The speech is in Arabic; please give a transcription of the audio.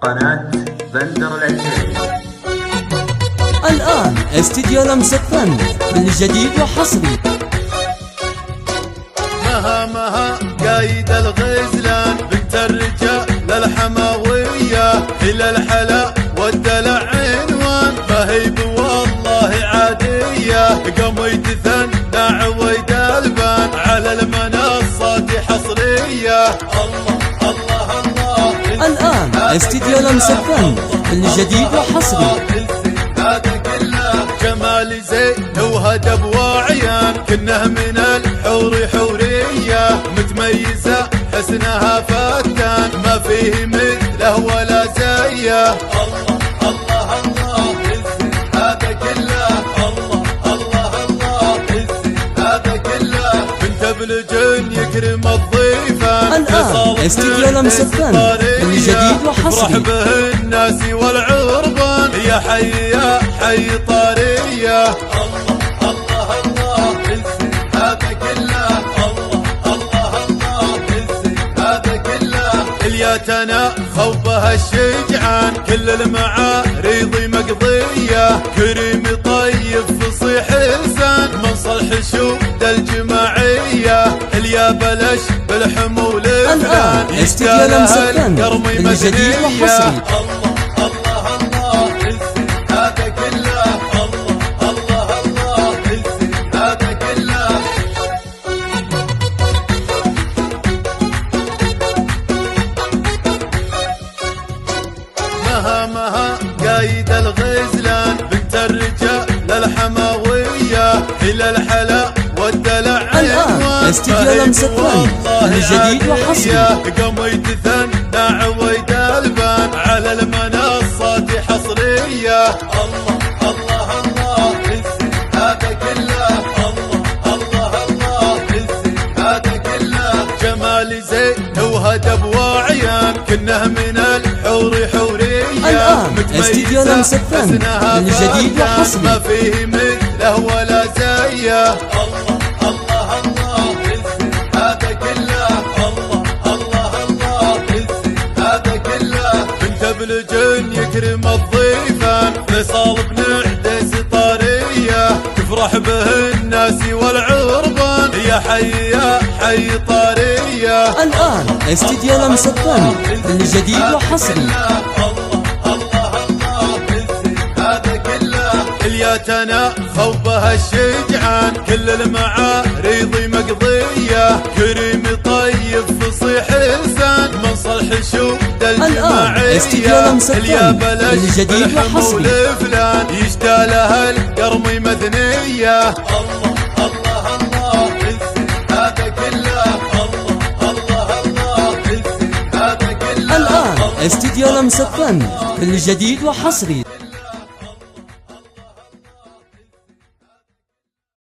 قناة بندر العتيبي. الآن استديو لمسة فن بالجديد وحصري. مها قايد الغزلان بنت الرجال الحماوية إلى الحلا والدلع عنوان ما هي والله عادية قميت ثنى عويد البان على المنصات حصرية. الله الآن استديو لمسة فن بالجديد وحصري. هذا كله جمال زين وهدب وعيان كنه من الحور حورية متميزة حسنها فتان ما فيه مثله ولا زيه. الله هذا كله الله هذا كله بنت بلجن يكرم الضيفان. الآن استديو لمسة فن بالجديد وحصري. افرح به الناس والعربان يا حي يا حي طارية. الله هذا كله الله هذا كله الياتنا خوفها الشجعان كل المعاريض مقضية كريم طيب فصيح لسان من صلح شود الجماعية اليا بلش بالحمول الآن استديو لمسة فن بالجديد وحصري. هذا كله الله هذا كله مها قايد الغزلان بنت الرجال الحماوية إلى الحلا والدلع الآن استديو لمسة فن بالجديد وحصري. قميت ثنى عويد البان على المنصات حصرية. الله هذا كله الله هذا كله جمال زين وهدب وعيان كنه من الحور حورية الآن استديو لمسة فن بالجديد وحصري. ما فيه مثله ولا زيه. الله هذا كله الله هذا كله بنت بلجن يكرم الضيفان فيصل بن عديس طارية تفرح به الناس والعربان يا حي يا حي طارية. الآن استديو لمسة فن بالجديد وحصري. هذا كله الياتنا خوفها الشجعان كل المعاريض مقضية كريم طيب فصيح لسان من صلح شود الجماعية استديو لمسة اليا فن بلش بالجديد وحصري. فلان يشتالها القرمي مذنية. الله هذا كله الله هذا كله الآن استديو لمسة فن بالجديد وحصري.